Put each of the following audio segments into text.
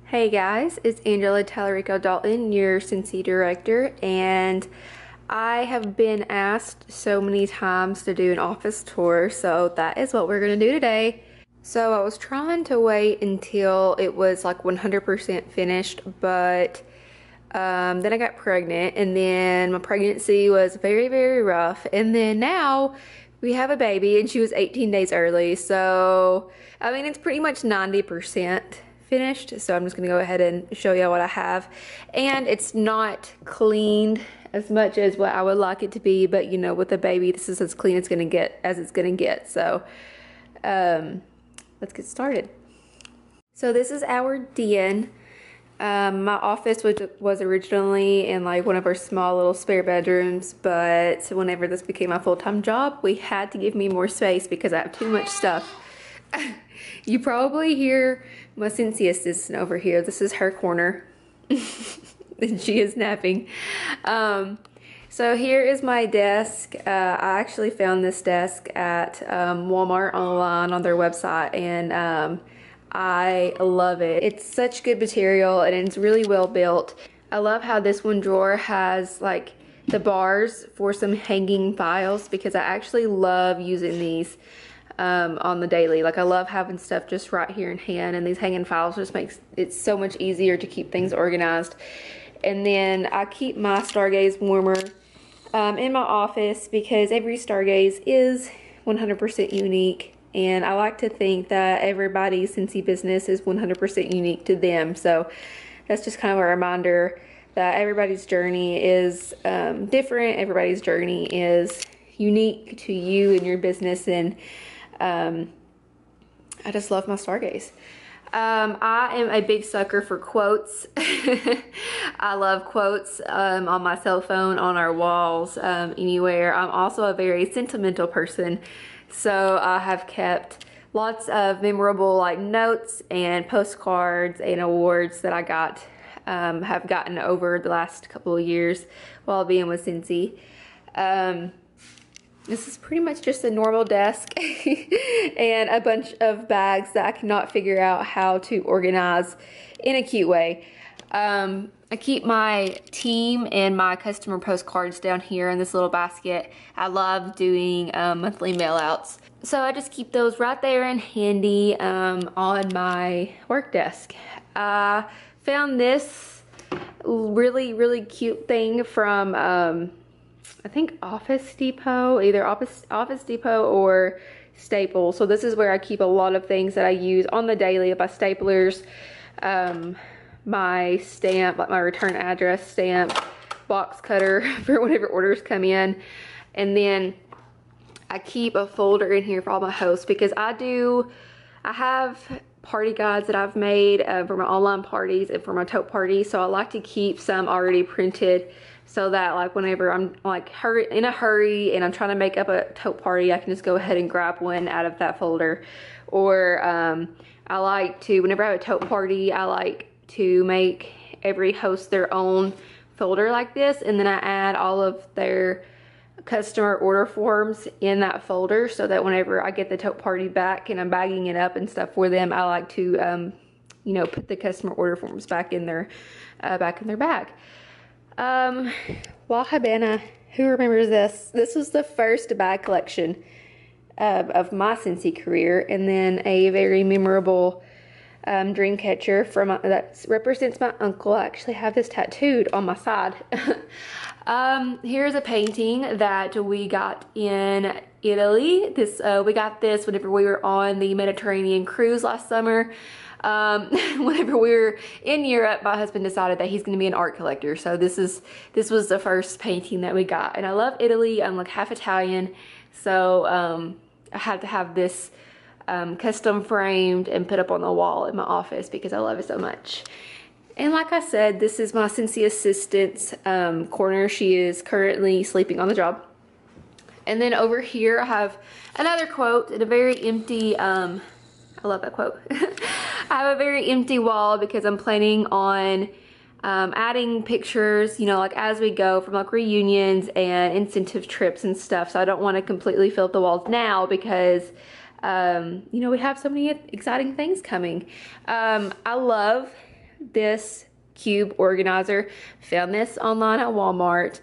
Hey guys, it's Angela Tallarico Dalton, your Scentsy director, and I have been asked so many times to do an office tour, so that is what we're going to do today. So I was trying to wait until it was like 100% finished, but then I got pregnant, and then my pregnancy was very, very rough, and then now we have a baby, and she was 18 days early, so I mean it's pretty much 90% finished. So I'm just gonna go ahead and show you what I have, and it's not cleaned as much as what I would like it to be, but you know, with a baby this is as clean as it's gonna get. So let's get started. So this is our den. My office was originally in like one of our small little spare bedrooms, but whenever this became my full-time job, we had to give me more space because I have too much stuff. You probably hear my Scentsy assistant over here. This is her corner. And she is napping. So here is my desk. I actually found this desk at Walmart online on their website, and I love it. It's such good material and it's really well built. I love how this one drawer has like the bars for some hanging files, because I actually love using these on the daily. Like I love having stuff just right here in hand, and these hanging files just makes it so much easier to keep things organized. And then I keep my Stargaze warmer in my office because every Stargaze is 100% unique. And I like to think that everybody's Scentsy business is 100% unique to them. So that's just kind of a reminder that everybody's journey is different. Everybody's journey is unique to you and your business. And I just love my Stargaze. I am a big sucker for quotes. I love quotes on my cell phone, on our walls, anywhere. I'm also a very sentimental person. So I have kept lots of memorable like notes and postcards and awards that I have gotten over the last couple of years while being with Scentsy. This is pretty much just a normal desk and a bunch of bags that I cannot figure out how to organize in a cute way. I keep my team and my customer postcards down here in this little basket. I love doing monthly mail outs. So I just keep those right there and handy on my work desk. I found this really, really cute thing from I think Office Depot, either Office Depot or Staples. So this is where I keep a lot of things that I use on the daily. My staplers, my stamp, like my return address stamp, box cutter for whenever orders come in. And then I keep a folder in here for all my hosts, because I have party guides that I've made for my online parties and for my tote parties. So I like to keep some already printed, so that like whenever I'm like in a hurry and I'm trying to make up a tote party, I can just go ahead and grab one out of that folder. Or I like to, whenever I have a tote party, I like to make every host their own folder like this, and then I add all of their customer order forms in that folder, so that whenever I get the tote party back and I'm bagging it up and stuff for them, I like to you know, put the customer order forms back in their bag. La Habana, who remembers this? This was the first bag collection of my Scentsy career, and then a very memorable dream catcher from that represents my uncle. I actually have this tattooed on my side. Here's a painting that we got in Italy. We got this whenever we were on the Mediterranean cruise last summer. Whenever we were in Europe, my husband decided that he's going to be an art collector. So this was the first painting that we got, and I love Italy. I'm like half Italian, so I had to have this custom framed and put up on the wall in my office because I love it so much. And like I said, this is my Scentsy assistant's corner. She is currently sleeping on the job. And then over here I have another quote and a very empty, I love that quote. I have a very empty wall because I'm planning on adding pictures, you know, like as we go, from like reunions and incentive trips and stuff. So I don't want to completely fill up the walls now because you know, we have so many exciting things coming. I love this cube organizer. Found this online at Walmart.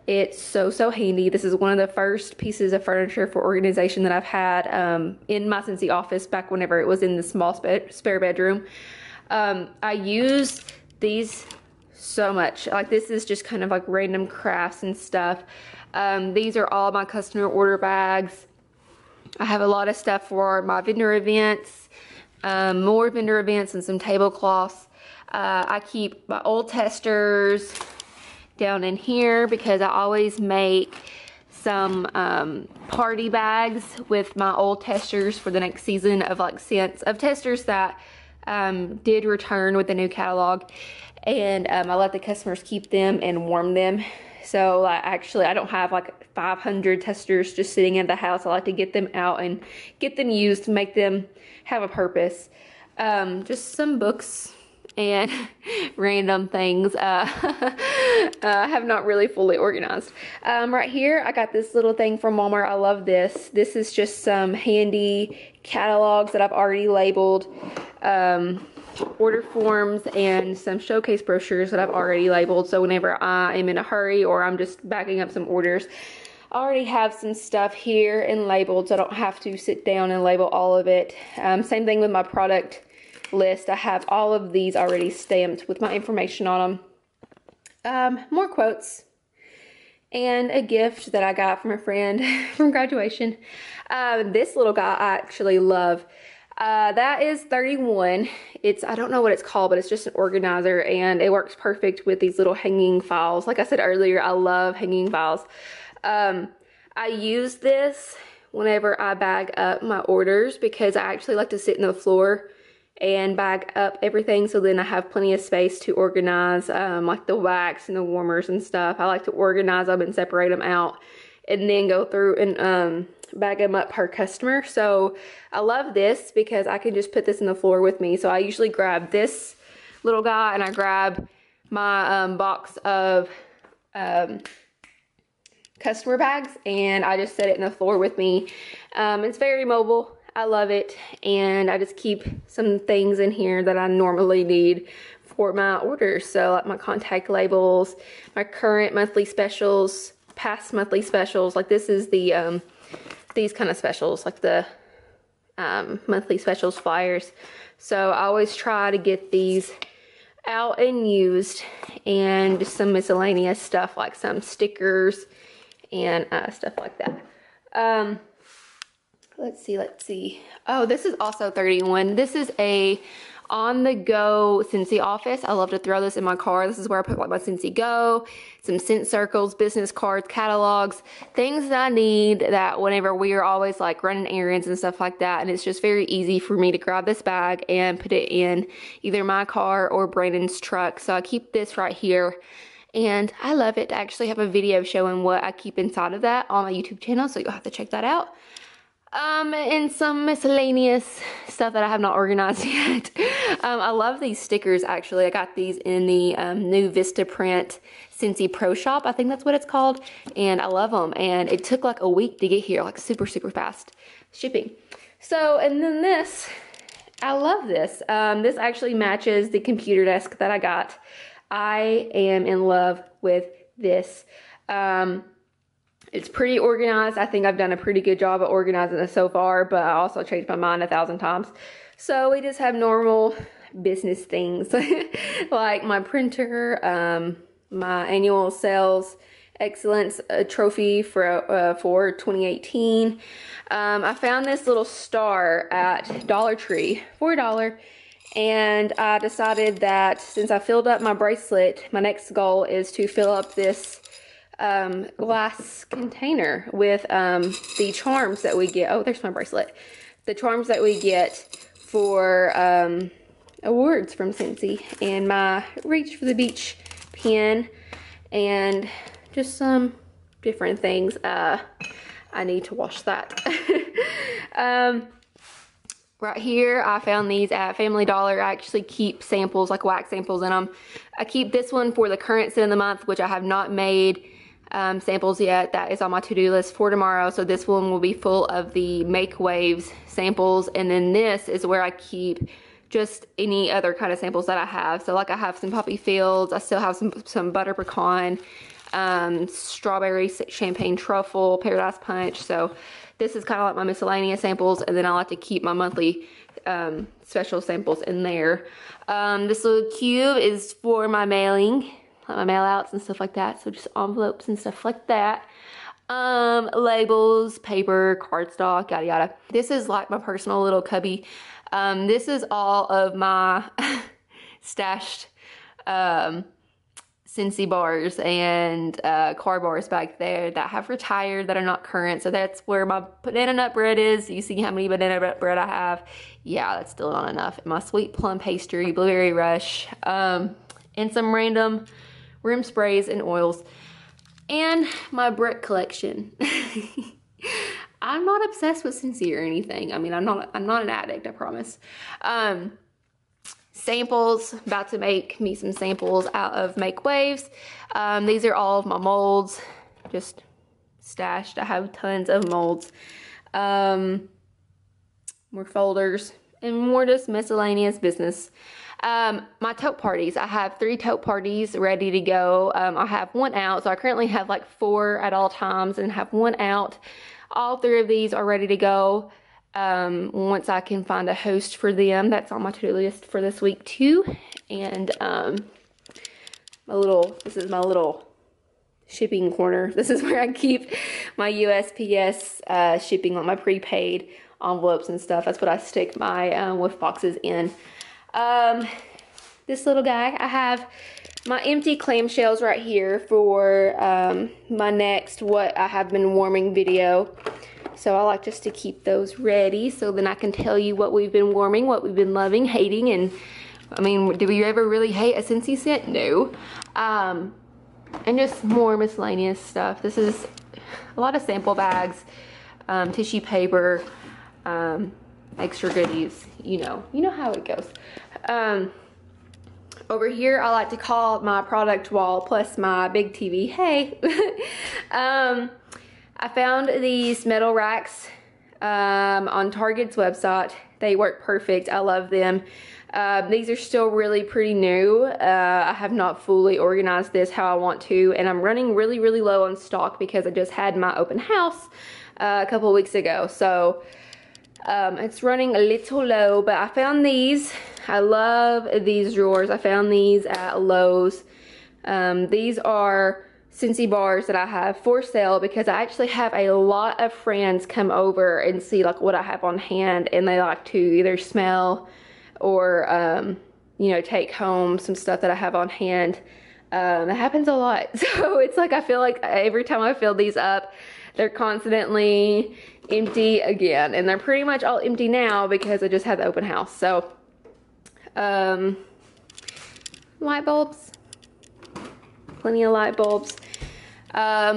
It's so handy. This is one of the first pieces of furniture for organization that I've had in my Scentsy office back whenever it was in the small spare bedroom. I use these so much. Like, this is just kind of like random crafts and stuff. These are all my customer order bags. I have a lot of stuff for my vendor events, more vendor events, and some tablecloths. I keep my old testers down in here because I always make some party bags with my old testers for the next season of like scents of testers that did return with the new catalog, and I let the customers keep them and warm them. So actually I don't have like 500 testers just sitting in the house. I like to get them out and get them used to make them have a purpose. Just some books and random things have not really fully organized. Right here I got this little thing from Walmart. I love this. This is just some handy catalogs that I've already labeled, order forms, and some showcase brochures that I've already labeled. So whenever I am in a hurry or I'm just backing up some orders, I already have some stuff here and labeled, so I don't have to sit down and label all of it. Same thing with my product list. I have all of these already stamped with my information on them. More quotes and a gift that I got from a friend from graduation. This little guy I actually love. That is 31. I don't know what it's called, but it's just an organizer, and it works perfect with these little hanging files. Like I said earlier, I love hanging files. I use this whenever I bag up my orders because I actually like to sit in the floor and bag up everything, so then I have plenty of space to organize like the wax and the warmers and stuff. I like to organize them and separate them out and then go through and bag them up per customer. So I love this because I can just put this in the floor with me. So I usually grab this little guy and I grab my box of customer bags and I just set it in the floor with me. It's very mobile. I love it, and I just keep some things in here that I normally need for my orders. So like my contact labels, my current monthly specials, past monthly specials. Like this is the these kind of specials, like the monthly specials flyers. So I always try to get these out and used, and just some miscellaneous stuff like some stickers and stuff like that. Let's see. Oh, this is also 31. This is a on-the-go Scentsy office. I love to throw this in my car. This is where I put like my Scentsy Go, some scent circles, business cards, catalogs, things that I need that whenever we are always like running errands and stuff like that. And it's just very easy for me to grab this bag and put it in either my car or Brandon's truck. So I keep this right here. And I love it. I actually have a video showing what I keep inside of that on my YouTube channel, so you'll have to check that out. And some miscellaneous stuff that I have not organized yet. I love these stickers, actually. I got these in the new Vistaprint Scentsy Pro Shop. I think that's what it's called. And I love them. And it took like a week to get here, like super fast shipping. So, and then this, I love this. This actually matches the computer desk that I got. I am in love with this. It's pretty organized. I think I've done a pretty good job of organizing it so far, but I also changed my mind 1,000 times. So we just have normal business things like my printer, my annual sales excellence trophy for 2018. I found this little star at Dollar Tree for $1. And I decided that since I filled up my bracelet, my next goal is to fill up this glass container with the charms that we get. Oh, there's my bracelet. The charms that we get for awards from Scentsy, and my Reach for the Beach pen, and just some different things. I need to wash that. Right here, I found these at Family Dollar. I actually keep samples, like wax samples in them. I keep this one for the current scent of the month, which I have not made samples yet. That is on my to-do list for tomorrow. So this one will be full of the Make Waves samples. And then this is where I keep just any other kind of samples that I have. So like I have some poppy fields, I still have some butter pecan, strawberry champagne truffle, paradise punch. So this is kind of like my miscellaneous samples, and then I like to keep my monthly special samples in there. This little cube is for my mailing, like my mail outs and stuff like that. So just envelopes and stuff like that. Labels, paper, cardstock, yada yada. This is like my personal little cubby. This is all of my stashed Scentsy bars and car bars back there that have retired, that are not current. So that's where my banana nut bread is. You see how many banana nut bread I have? Yeah, that's still not enough. My sweet plum pastry, blueberry rush, and some random room sprays and oils. And my brick collection. I'm not obsessed with Scentsy or anything. I mean, I'm not an addict, I promise. Samples, about to make me some samples out of Make Waves. These are all of my molds, just stashed. I have tons of molds. More folders, and more just miscellaneous business. My tote parties, I have 3 tote parties ready to go. I have 1 out, so I currently have like 4 at all times and have 1 out. All 3 of these are ready to go. Once I can find a host for them. That's on my to-do list for this week too. And this is my little shipping corner. This is where I keep my USPS shipping, on my prepaid envelopes and stuff. That's what I stick my whiff boxes in. This little guy, I have my empty clamshells right here for my next what I have been warming video. So I like just to keep those ready, so then I can tell you what we've been warming, what we've been loving, hating, and I mean, do we ever really hate a Scentsy scent? No. And just more miscellaneous stuff. This is a lot of sample bags, tissue paper, extra goodies. You know how it goes. Over here, I like to call my product wall plus my big TV. Hey. I found these metal racks on Target's website. They work perfect. I love them. These are still really pretty new. I have not fully organized this how I want to, and I'm running really, really low on stock because I just had my open house a couple of weeks ago. So it's running a little low, but I found these. I love these drawers. I found these at Lowe's. These are Scentsy bars that I have for sale because I actually have a lot of friends come over and see like what I have on hand, and they like to either smell or you know, take home some stuff that I have on hand. That happens a lot. So it's like I feel like every time I fill these up, they're constantly empty again, and they're pretty much all empty now because I just had the open house. So light bulbs, plenty of light bulbs.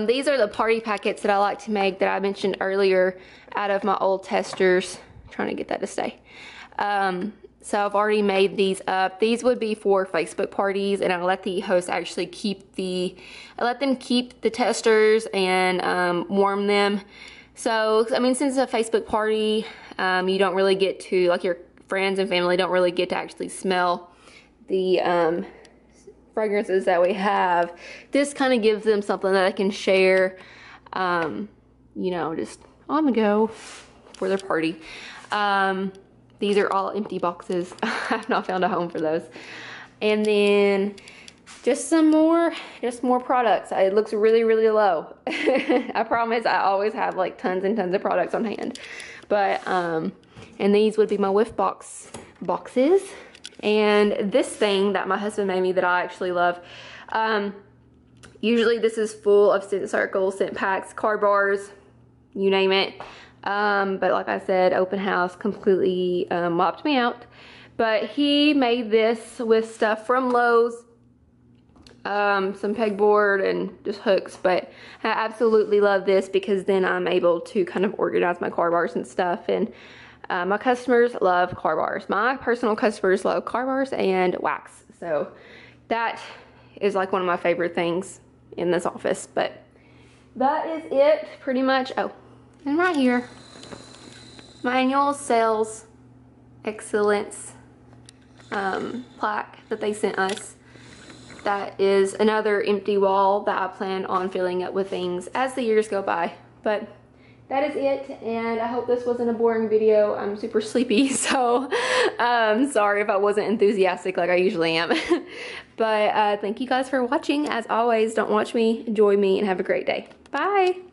These are the party packets that I like to make that I mentioned earlier out of my old testers. I'm trying to get that to stay. So I've already made these up. These would be for Facebook parties, and I let the host actually keep the testers and warm them. So, I mean, since it's a Facebook party, you don't really get to, like, your friends and family don't really get to actually smell the fragrances that we have. This kind of gives them something that I can share, you know, just on the go for their party. These are all empty boxes. I have not found a home for those. And then just some more products. It looks really, really low. I promise I always have like tons and tons of products on hand. But, and these would be my whiff boxes. And this thing that my husband made me that I actually love. Usually this is full of scent circles, scent packs, card bars, you name it. But like I said, open house completely mopped me out. But he made this with stuff from Lowe's, some pegboard and just hooks. But I absolutely love this because then I'm able to kind of organize my car bars and stuff. And my customers love car bars. My personal customers love car bars and wax. So that is like one of my favorite things in this office. But that is it pretty much. Oh, and right here, my annual sales excellence plaque that they sent us. That is another empty wall that I plan on filling up with things as the years go by. But that is it, and I hope this wasn't a boring video. I'm super sleepy, so sorry if I wasn't enthusiastic like I usually am. But thank you guys for watching. As always, don't watch me, enjoy me, and have a great day. Bye!